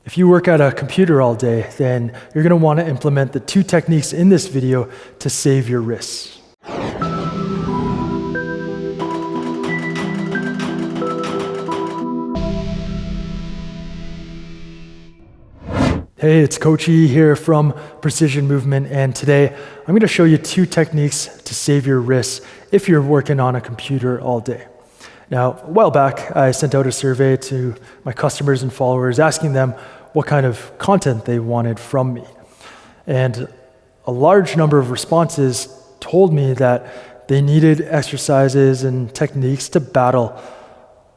If you work at a computer all day, then you're going to want to implement the 2 techniques in this video to save your wrists. Hey, it's Coach E here from Precision Movement, and today I'm going to show you 2 techniques to save your wrists if you're working on a computer all day. Now, a while back, I sent out a survey to my customers and followers asking them what kind of content they wanted from me. And a large number of responses told me that they needed exercises and techniques to battle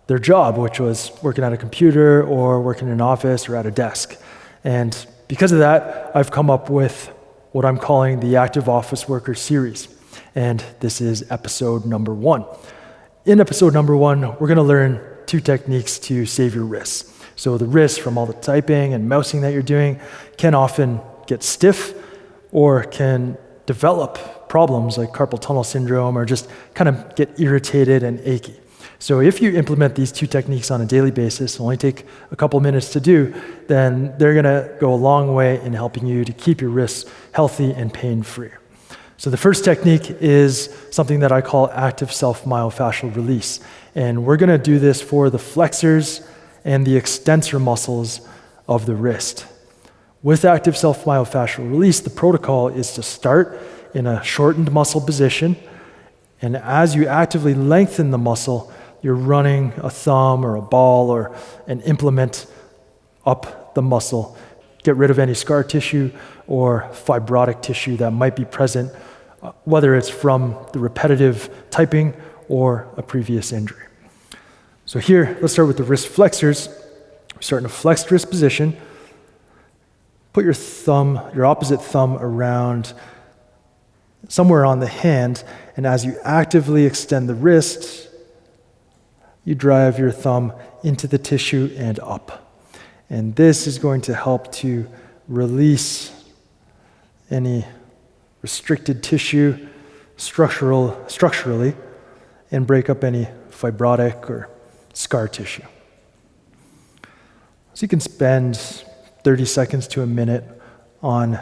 their job, which was working at a computer or working in an office or at a desk. And because of that, I've come up with what I'm calling the Active Office Worker series. And this is episode number 1. In episode number 1, we're going to learn 2 techniques to save your wrists. So the wrists from all the typing and mousing that you're doing can often get stiff or can develop problems like carpal tunnel syndrome or just kind of get irritated and achy. So if you implement these 2 techniques on a daily basis, only take a couple minutes to do, then they're going to go a long way in helping you to keep your wrists healthy and pain-free. So the first technique is something that I call active self-myofascial release. And we're going to do this for the flexors and the extensor muscles of the wrist. With active self-myofascial release, the protocol is to start in a shortened muscle position. And as you actively lengthen the muscle, you're running a thumb or a ball or an implement up the muscle. Get rid of any scar tissue or fibrotic tissue that might be present, whether it's from the repetitive typing or a previous injury. So here, let's start with the wrist flexors. Start in a flexed wrist position. Put your opposite thumb around somewhere on the hand, and as you actively extend the wrist, you drive your thumb into the tissue and up. And this is going to help to release any restricted tissue structurally and break up any fibrotic or scar tissue. So you can spend 30 seconds to a minute on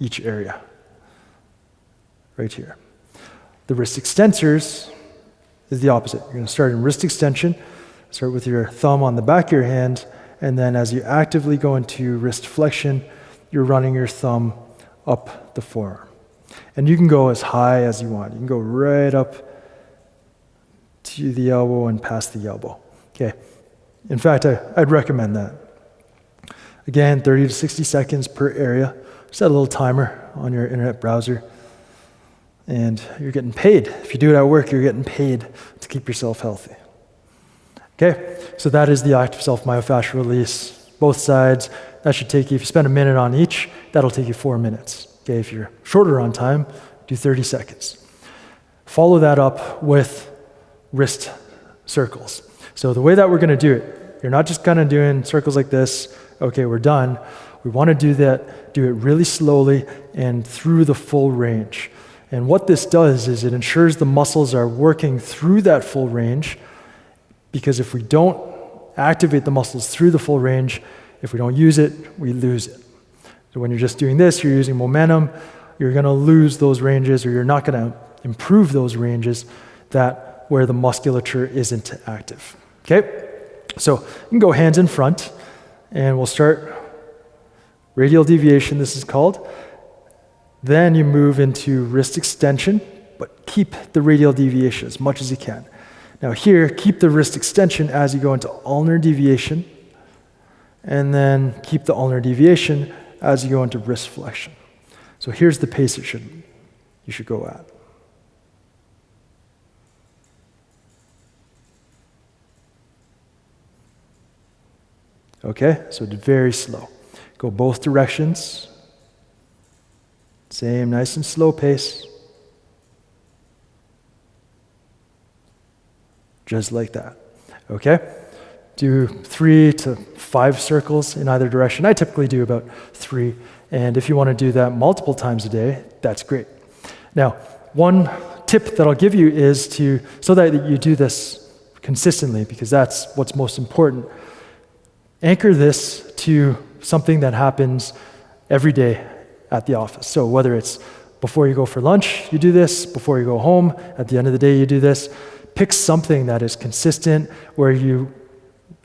each area, right here. The wrist extensors is the opposite. You're going to start in wrist extension, start with your thumb on the back of your hand, and then as you actively go into wrist flexion, you're running your thumb up the forearm. And you can go as high as you want. You can go right up to the elbow and past the elbow. Okay. In fact, I'd recommend that. Again, 30 to 60 seconds per area. Set a little timer on your internet browser. And you're getting paid. If you do it at work, you're getting paid to keep yourself healthy. Okay, so that is the active self-myofascial release. Both sides, that should take you, if you spend a minute on each, that'll take you 4 minutes. Okay, if you're shorter on time, do 30 seconds. Follow that up with wrist circles. So the way that we're gonna do it, you're not just kind of doing circles like this, okay, we're done. We wanna do it really slowly and through the full range. And what this does is it ensures the muscles are working through that full range, because if we don't activate the muscles through the full range, if we don't use it, we lose it. So when you're just doing this, you're using momentum, you're gonna lose those ranges, or you're not gonna improve those ranges where the musculature isn't active, okay? So you can go hands in front, and we'll start radial deviation, this is called. Then you move into wrist extension, but keep the radial deviation as much as you can. Now here, keep the wrist extension as you go into ulnar deviation, and then keep the ulnar deviation as you go into wrist flexion. So here's the pace you should go at. Okay, so very slow. Go both directions. Same nice and slow pace. Just like that. Okay? Do 3 to 5 circles in either direction. I typically do about 3. And if you want to do that multiple times a day, that's great. Now, one tip that I'll give you is so that you do this consistently, because that's what's most important. Anchor this to something that happens every day at the office. So whether it's before you go for lunch, you do this, before you go home, at the end of the day, you do this, pick something that is consistent where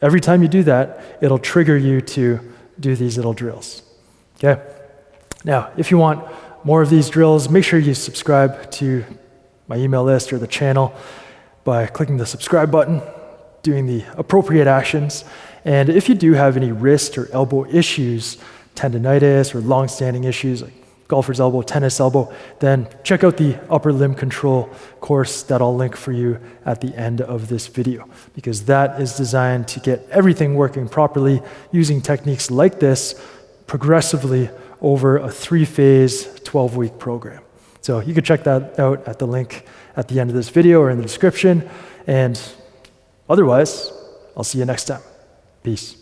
every time you do that, it'll trigger you to do these little drills, okay? Now, if you want more of these drills, make sure you subscribe to my email list or the channel by clicking the subscribe button, doing the appropriate actions. And if you do have any wrist or elbow issues, tendonitis or long-standing issues like golfer's elbow, tennis elbow, then check out the upper limb control course that I'll link for you at the end of this video, because that is designed to get everything working properly using techniques like this progressively over a 3-phase, 12-week program. So you can check that out at the link at the end of this video or in the description. And otherwise, I'll see you next time. Peace.